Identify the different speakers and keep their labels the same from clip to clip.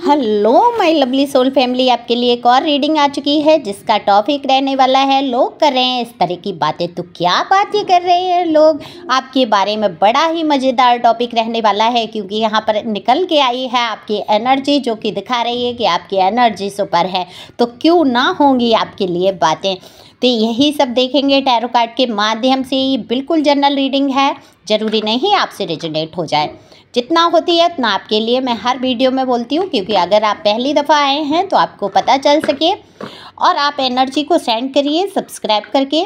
Speaker 1: Hello my lovely soul family, आपके लिए एक और रीडिंग आ चुकी है जिसका टॉपिक रहने वाला है लोग कर रहे हैं इस तरह की बातें। तो क्या बातें कर रहे हैं लोग आपके बारे में, बड़ा ही मज़ेदार टॉपिक रहने वाला है क्योंकि यहाँ पर निकल के आई है आपकी एनर्जी, जो कि दिखा रही है कि आपकी एनर्जी सुपर है। तो क्यों ना होंगी आपके लिए बातें। तो यही सब देखेंगे टैरो कार्ड के माध्यम से। ये बिल्कुल जनरल रीडिंग है, ज़रूरी नहीं आपसे रेजोनेट हो जाए। जितना होती है उतना आपके लिए मैं हर वीडियो में बोलती हूँ, क्योंकि अगर आप पहली दफ़ा आए हैं तो आपको पता चल सके। और आप एनर्जी को सेंड करिए सब्सक्राइब करके,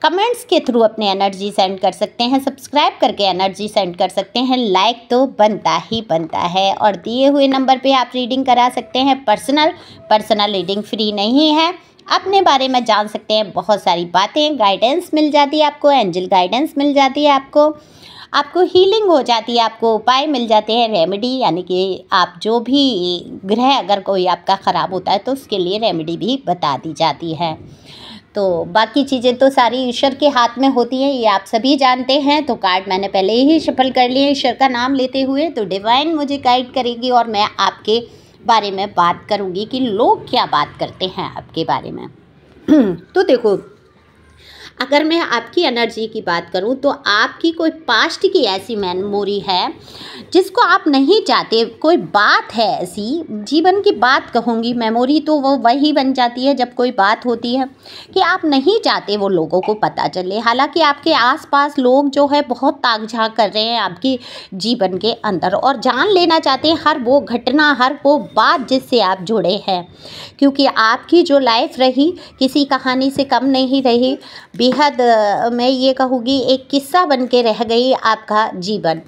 Speaker 1: कमेंट्स के थ्रू अपनी एनर्जी सेंड कर सकते हैं, सब्सक्राइब करके एनर्जी सेंड कर सकते हैं, लाइक तो बनता ही बनता है। और दिए हुए नंबर पे आप रीडिंग करा सकते हैं। पर्सनल रीडिंग फ्री नहीं है, अपने बारे में जान सकते हैं बहुत सारी बातें, गाइडेंस मिल जाती है आपको, एंजल गाइडेंस मिल जाती है आपको हीलिंग हो जाती है, आपको उपाय मिल जाते हैं, रेमेडी, यानी कि आप जो भी ग्रह अगर कोई आपका ख़राब होता है तो उसके लिए रेमेडी भी बता दी जाती है। तो बाकी चीज़ें तो सारी ईश्वर के हाथ में होती हैं, ये आप सभी जानते हैं। तो कार्ड मैंने पहले ही शफल कर लिए ईश्वर का नाम लेते हुए, तो डिवाइन मुझे गाइड करेगी और मैं आपके बारे में बात करूँगी कि लोग क्या बात करते हैं आपके बारे में। तो देखो, अगर मैं आपकी एनर्जी की बात करूं तो आपकी कोई पास्ट की ऐसी मेमोरी है जिसको आप नहीं चाहते, कोई बात है ऐसी, जीवन की बात कहूँगी, मेमोरी तो वो वही बन जाती है जब कोई बात होती है कि आप नहीं चाहते वो लोगों को पता चले। हालांकि आपके आसपास लोग जो है बहुत ताक झाँक कर रहे हैं आपके जीवन के अंदर और जान लेना चाहते हैं हर वो घटना, हर वो बात जिससे आप जुड़े हैं, क्योंकि आपकी जो लाइफ रही किसी कहानी से कम नहीं रही। बेहद मैं ये कहूँगी एक किस्सा बन के रह गई आपका जीवन।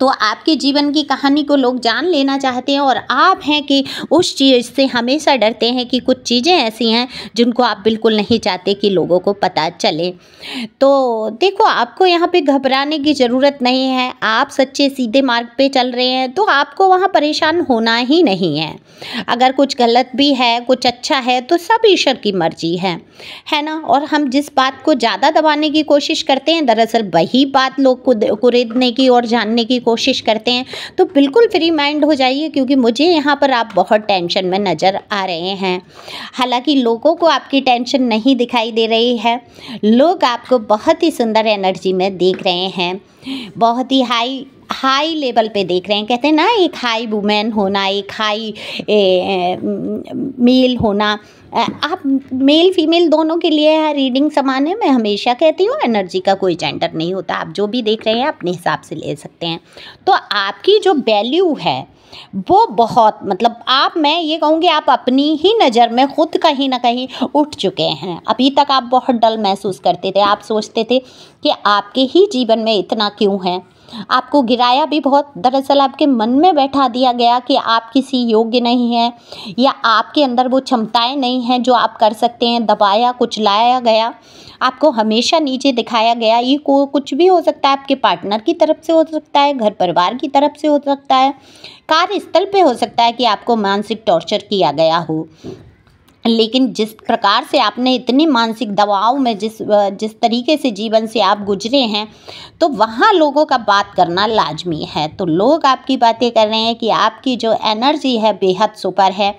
Speaker 1: तो आपके जीवन की कहानी को लोग जान लेना चाहते हैं और आप हैं कि उस चीज़ से हमेशा डरते हैं कि कुछ चीज़ें ऐसी हैं जिनको आप बिल्कुल नहीं चाहते कि लोगों को पता चले। तो देखो, आपको यहाँ पे घबराने की ज़रूरत नहीं है। आप सच्चे सीधे मार्ग पे चल रहे हैं तो आपको वहाँ परेशान होना ही नहीं है। अगर कुछ गलत भी है, कुछ अच्छा है, तो सब ईश्वर की मर्जी है ना। और हम जिस बात को ज़्यादा दबाने की कोशिश करते हैं, दरअसल वही बात लोग को कुरेदने की और जानने की कोशिश करते हैं। तो बिल्कुल फ्री माइंड हो जाइए, क्योंकि मुझे यहाँ पर आप बहुत टेंशन में नज़र आ रहे हैं। हालांकि लोगों को आपकी टेंशन नहीं दिखाई दे रही है, लोग आपको बहुत ही सुंदर एनर्जी में देख रहे हैं, बहुत ही हाई लेवल पे देख रहे हैं। कहते हैं ना, एक हाई वुमेन होना, एक हाई मेल होना। आप मेल फीमेल दोनों के लिए रीडिंग समान है। मैं हमेशा कहती हूँ एनर्जी का कोई जेंडर नहीं होता, आप जो भी देख रहे हैं अपने हिसाब से ले सकते हैं। तो आपकी जो वैल्यू है वो बहुत, मतलब आप, मैं ये कहूँगी आप अपनी ही नज़र में खुद कहीं ना कहीं उठ चुके हैं। अभी तक आप बहुत डल महसूस करते थे, आप सोचते थे कि आपके ही जीवन में इतना क्यों है, आपको गिराया भी बहुत। दरअसल आपके मन में बैठा दिया गया कि आप किसी योग्य नहीं हैं या आपके अंदर वो क्षमताएं नहीं हैं जो आप कर सकते हैं। दबाया, कुचलाया गया, आपको हमेशा नीचे दिखाया गया। ये कुछ भी हो सकता है, आपके पार्टनर की तरफ से हो सकता है, घर परिवार की तरफ से हो सकता है, कार्यस्थल पे हो सकता है कि आपको मानसिक टॉर्चर किया गया हो। लेकिन जिस प्रकार से आपने इतनी मानसिक दबाव में जिस तरीके से जीवन से आप गुजरे हैं, तो वहाँ लोगों का बात करना लाजमी है। तो लोग आपकी बातें कर रहे हैं कि आपकी जो एनर्जी है बेहद सुपर है,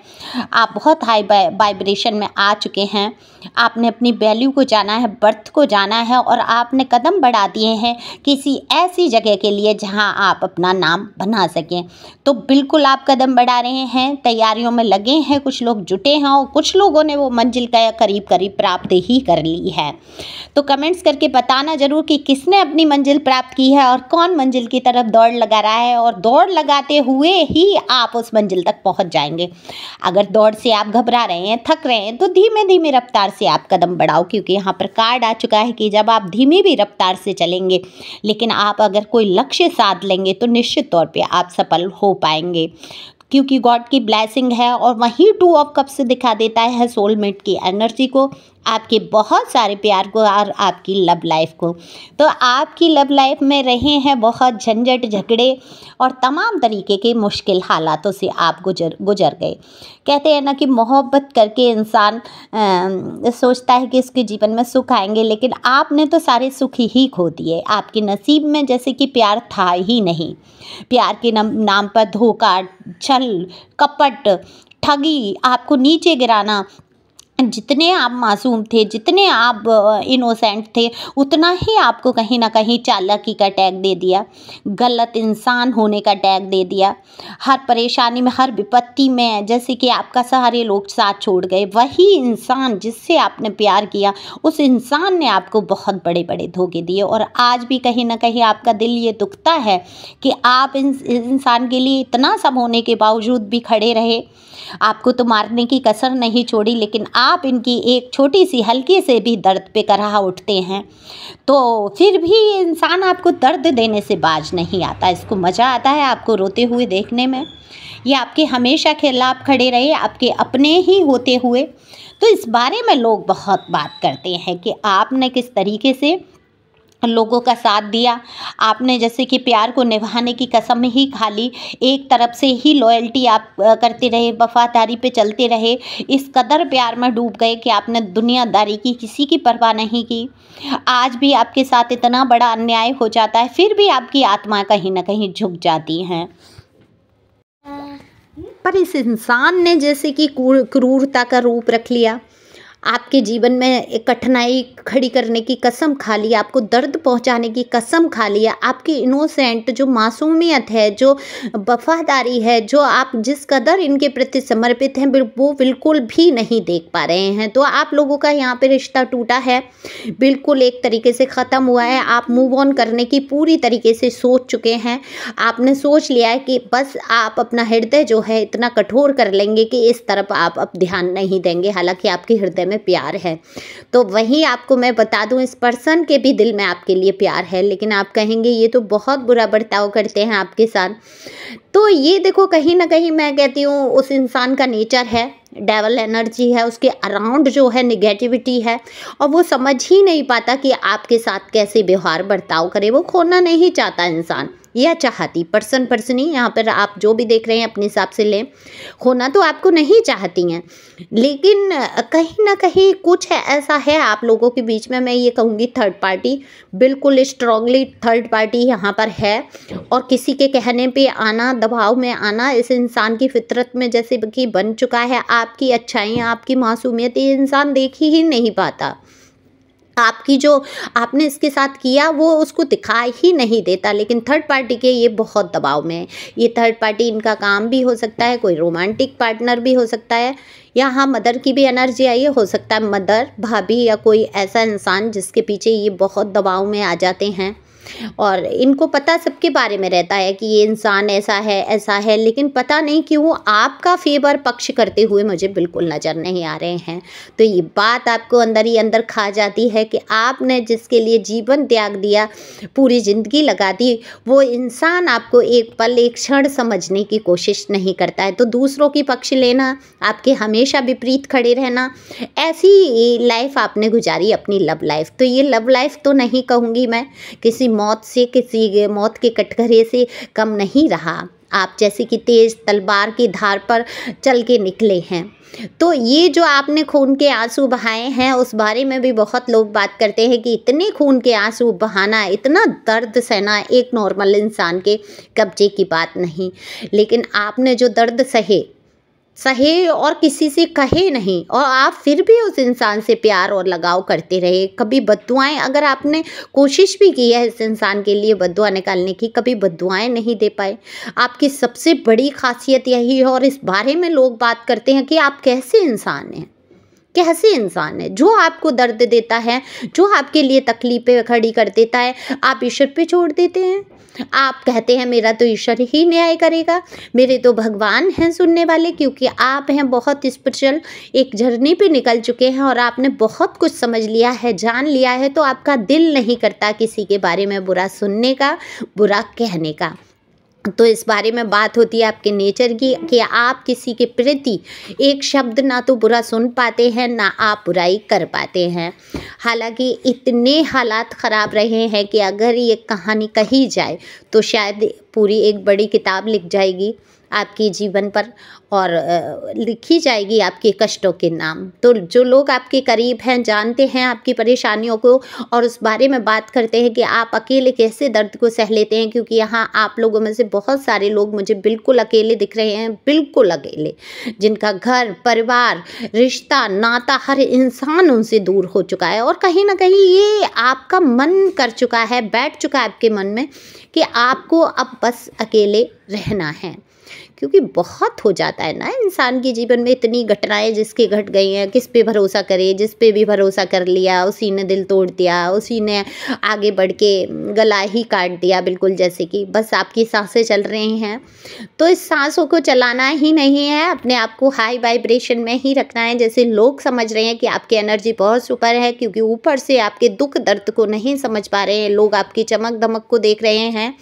Speaker 1: आप बहुत हाई वाइब्रेशन में आ चुके हैं, आपने अपनी वैल्यू को जाना है, बर्थ को जाना है और आपने कदम बढ़ा दिए हैं किसी ऐसी जगह के लिए जहां आप अपना नाम बना सकें। तो बिल्कुल आप कदम बढ़ा रहे हैं, तैयारियों में लगे हैं, कुछ लोग जुटे हैं और कुछ लोगों ने वो मंजिल का करीब प्राप्त ही कर ली है। तो कमेंट्स करके बताना ज़रूर कि किसने अपनी मंजिल प्राप्त की है और कौन मंजिल की तरफ दौड़ लगा रहा है, और दौड़ लगाते हुए ही आप उस मंजिल तक पहुंच जाएंगे। अगर दौड़ से आप घबरा रहे हैं, थक रहे हैं, तो धीमे धीमे रफ्तार से आप कदम बढ़ाओ, क्योंकि यहाँ पर कार्ड आ चुका है कि जब आप धीमी भी रफ्तार से चलेंगे, लेकिन आप अगर कोई लक्ष्य साध लेंगे तो निश्चित तौर पे आप सफल हो पाएंगे, क्योंकि गॉड की ब्लेसिंग है। और वहीं 2 ऑफ कप्स दिखा देता है सोलमेट की एनर्जी को, आपके बहुत सारे प्यार को और आपकी लव लाइफ को। तो आपकी लव लाइफ में रहे हैं बहुत झंझट झगड़े और तमाम तरीके के मुश्किल हालातों से आप गुजर गए। कहते हैं ना कि मोहब्बत करके इंसान सोचता है कि इसके जीवन में सुख आएंगे, लेकिन आपने तो सारे सुख ही खो दिए। आपके नसीब में जैसे कि प्यार था ही नहीं। प्यार के नाम पर धोखा, छल, कपट, ठगी, आपको नीचे गिराना। जितने आप मासूम थे, जितने आप इनोसेंट थे, उतना ही आपको कहीं ना कहीं चालाकी का टैग दे दिया, गलत इंसान होने का टैग दे दिया। हर परेशानी में, हर विपत्ति में जैसे कि आपका सारे लोग साथ छोड़ गए। वही इंसान जिससे आपने प्यार किया, उस इंसान ने आपको बहुत बड़े बड़े धोखे दिए। और आज भी कहीं ना कहीं आपका दिल ये दुखता है कि आप इस इंसान के लिए इतना सब होने के बावजूद भी खड़े रहे। आपको तो मारने की कसर नहीं छोड़ी, लेकिन आप इनकी एक छोटी सी हल्की से भी दर्द पे कराह उठते हैं। तो फिर भी इंसान आपको दर्द देने से बाज नहीं आता। इसको मज़ा आता है आपको रोते हुए देखने में। ये आपके हमेशा खिलाफ खड़े रहे, आपके अपने ही होते हुए। तो इस बारे में लोग बहुत बात करते हैं कि आपने किस तरीके से लोगों का साथ दिया। आपने जैसे कि प्यार को निभाने की कसम ही खा ली। एक तरफ से ही लॉयल्टी आप करते रहे, वफादारी पे चलते रहे। इस कदर प्यार में डूब गए कि आपने दुनियादारी की किसी की परवाह नहीं की। आज भी आपके साथ इतना बड़ा अन्याय हो जाता है, फिर भी आपकी आत्मा कहीं ना कहीं झुक जाती है। पर इस इंसान ने जैसे कि क्रूरता का रूप रख लिया। आपके जीवन में एक कठिनाई खड़ी करने की कसम खा ली, आपको दर्द पहुंचाने की कसम खा लिया। आपकी इनोसेंट जो मासूमियत है, जो वफादारी है, जो आप जिस कदर इनके प्रति समर्पित हैं, वो बिल्कुल भी नहीं देख पा रहे हैं। तो आप लोगों का यहाँ पे रिश्ता टूटा है, बिल्कुल एक तरीके से ख़त्म हुआ है। आप मूव ऑन करने की पूरी तरीके से सोच चुके हैं। आपने सोच लिया है कि बस आप अपना हृदय जो है इतना कठोर कर लेंगे कि इस तरफ आप अब ध्यान नहीं देंगे। हालांकि आपके हृदय में प्यार है। तो वहीं आपको मैं बता दूं, इस पर्सन के भी दिल में आपके लिए प्यार है, लेकिन आप कहेंगे ये तो बहुत बुरा बर्ताव करते हैं आपके साथ। तो ये देखो, कहीं ना कहीं मैं कहती हूँ उस इंसान का नेचर है, डेवल एनर्जी है, उसके अराउंड जो है निगेटिविटी है, और वो समझ ही नहीं पाता कि आपके साथ कैसे व्यवहार बर्ताव करे। वो खोना नहीं चाहता इंसान, या चाहती पर्सनी यहाँ पर आप जो भी देख रहे हैं अपने हिसाब से लें। खोना तो आपको नहीं चाहती हैं, लेकिन कहीं ना कहीं कुछ है ऐसा है आप लोगों के बीच में। मैं ये कहूँगी थर्ड पार्टी, बिल्कुल स्ट्रांगली थर्ड पार्टी यहाँ पर है। और किसी के कहने पे आना, दबाव में आना इस इंसान की फितरत में जैसे कि बन चुका है। आपकी अच्छाइयाँ, आपकी मासूमियत ये इंसान देख ही नहीं पाता। आपकी जो आपने इसके साथ किया वो उसको दिखा ही नहीं देता। लेकिन थर्ड पार्टी के ये बहुत दबाव में है। ये थर्ड पार्टी, इनका काम भी हो सकता है, कोई रोमांटिक पार्टनर भी हो सकता है, या हाँ मदर की भी एनर्जी आई है, हो सकता है मदर, भाभी, या कोई ऐसा इंसान जिसके पीछे ये बहुत दबाव में आ जाते हैं। और इनको पता सबके बारे में रहता है कि ये इंसान ऐसा है, लेकिन पता नहीं क्यों आपका फेवर पक्ष करते हुए मुझे बिल्कुल नज़र नहीं आ रहे हैं। तो ये बात आपको अंदर ही अंदर खा जाती है कि आपने जिसके लिए जीवन त्याग दिया, पूरी ज़िंदगी लगा दी, वो इंसान आपको एक पल, एक क्षण समझने की कोशिश नहीं करता है। तो दूसरों की पक्ष लेना, आपके हमेशा विपरीत खड़े रहना, ऐसी लाइफ आपने गुजारी अपनी लव लाइफ। तो ये लव लाइफ तो नहीं कहूँगी मैं, किसी मौत से, किसी मौत के कटघरे से कम नहीं रहा। आप जैसे कि तेज तलवार की धार पर चल के निकले हैं। तो ये जो आपने खून के आंसू बहाए हैं, उस बारे में भी बहुत लोग बात करते हैं कि इतने खून के आंसू बहाना, इतना दर्द सहना एक नॉर्मल इंसान के कब्जे की बात नहीं। लेकिन आपने जो दर्द सहे और किसी से कहे नहीं, और आप फिर भी उस इंसान से प्यार और लगाव करते रहे। कभी बद्दुआएं, अगर आपने कोशिश भी की है इस इंसान के लिए बद्दुआ निकालने की, कभी बद्दुआएं नहीं दे पाए। आपकी सबसे बड़ी खासियत यही है, और इस बारे में लोग बात करते हैं कि आप कैसे इंसान हैं, कैसे इंसान है। जो आपको दर्द देता है, जो आपके लिए तकलीफें खड़ी कर देता है, आप ईश्वर पे छोड़ देते हैं। आप कहते हैं मेरा तो ईश्वर ही न्याय करेगा, मेरे तो भगवान हैं सुनने वाले, क्योंकि आप हैं बहुत स्पिरिचुअल, एक जर्नी पे निकल चुके हैं और आपने बहुत कुछ समझ लिया है, जान लिया है। तो आपका दिल नहीं करता किसी के बारे में बुरा सुनने का, बुरा कहने का। तो इस बारे में बात होती है आपके नेचर की कि आप किसी के प्रति एक शब्द ना तो बुरा सुन पाते हैं, ना आप बुराई कर पाते हैं। हालांकि इतने हालात ख़राब रहे हैं कि अगर ये कहानी कही जाए तो शायद पूरी एक बड़ी किताब लिख जाएगी आपके जीवन पर, और लिखी जाएगी आपके कष्टों के नाम। तो जो लोग आपके करीब हैं, जानते हैं आपकी परेशानियों को और उस बारे में बात करते हैं कि आप अकेले कैसे दर्द को सह लेते हैं, क्योंकि यहाँ आप लोगों में से बहुत सारे लोग मुझे बिल्कुल अकेले दिख रहे हैं, बिल्कुल अकेले, जिनका घर परिवार रिश्ता नाता हर इंसान उनसे दूर हो चुका है। और कहीं ना कहीं ये आपका मन कर चुका है, बैठ चुका है आपके मन में कि आपको अब बस अकेले रहना है, क्योंकि बहुत हो जाता है ना इंसान के जीवन में, इतनी घटनाएं जिसके घट गई हैं, किस पे भरोसा करे, जिस पे भी भरोसा कर लिया उसी ने दिल तोड़ दिया, उसी ने आगे बढ़ के गला ही काट दिया, बिल्कुल जैसे कि बस आपकी सांसें चल रही हैं। तो इस सांसों को चलाना ही नहीं है, अपने आप को हाई वाइब्रेशन में ही रखना है। जैसे लोग समझ रहे हैं कि आपकी एनर्जी बहुत सुपर है, क्योंकि ऊपर से आपके दुख दर्द को नहीं समझ पा रहे हैं लोग, आपकी चमक दमक को देख रहे हैं।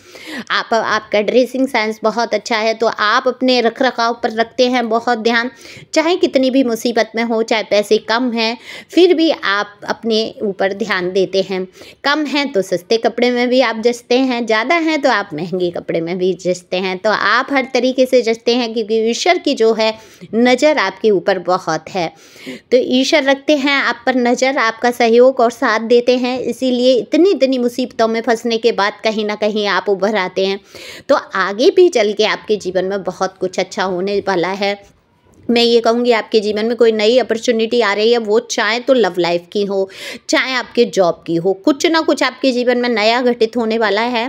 Speaker 1: आपका ड्रेसिंग सेंस बहुत अच्छा है, तो आप अपने रख रखाव पर रखते हैं बहुत ध्यान, चाहे कितनी भी मुसीबत में हो, चाहे पैसे कम हैं फिर भी आप अपने ऊपर ध्यान देते हैं। कम हैं तो सस्ते कपड़े में भी आप जचते हैं, ज़्यादा हैं तो आप महंगे कपड़े में भी जचते हैं। तो आप हर तरीके से जचते हैं, क्योंकि ईश्वर की जो है नज़र आपके ऊपर बहुत है। तो ईश्वर रखते हैं आप पर नज़र, आपका सहयोग और साथ देते हैं, इसीलिए इतनी इतनी मुसीबतों में फंसने के बाद कहीं ना कहीं आप उभर आते हैं। तो आगे भी चल के आपके जीवन में बहुत कुछ अच्छा होने वाला है। मैं ये कहूँगी आपके जीवन में कोई नई अपॉर्चुनिटी आ रही है, वो चाहे तो लव लाइफ की हो, चाहे आपके जॉब की हो, कुछ ना कुछ आपके जीवन में नया घटित होने वाला है।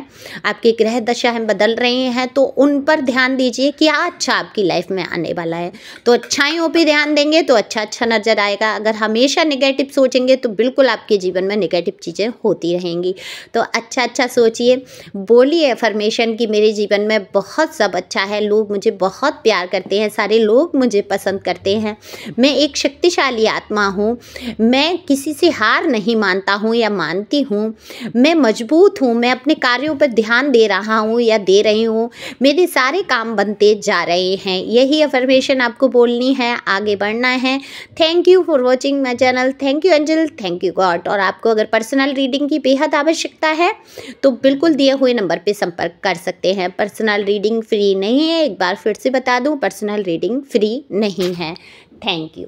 Speaker 1: आपकी ग्रह दशाएं बदल रही हैं, तो उन पर ध्यान दीजिए क्या अच्छा आपकी लाइफ में आने वाला है। तो अच्छाइयों पे ध्यान देंगे तो अच्छा अच्छा नज़र आएगा। अगर हमेशा नेगेटिव सोचेंगे तो बिल्कुल आपके जीवन में नेगेटिव चीज़ें होती रहेंगी। तो अच्छा अच्छा सोचिए, बोलिए अफर्मेशन की मेरे जीवन में बहुत सब अच्छा है, लोग मुझे बहुत प्यार करते हैं, सारे लोग मुझे पसंद करते हैं, मैं एक शक्तिशाली आत्मा हूँ, मैं किसी से हार नहीं मानता हूँ या मानती हूँ, मैं मजबूत हूँ, मैं अपने कार्यों पर ध्यान दे रहा हूँ या दे रही हूँ, मेरे सारे काम बनते जा रहे हैं। यही अफर्मेशन आपको बोलनी है, आगे बढ़ना है। Thank you for watching my channel, thank you angel, thank you God. और आपको अगर पर्सनल रीडिंग की बेहद आवश्यकता है तो बिल्कुल दिए हुए नंबर पर संपर्क कर सकते हैं। पर्सनल रीडिंग फ्री नहीं है, एक बार फिर से बता दूँ, पर्सनल रीडिंग फ्री नहीं है। Thank you.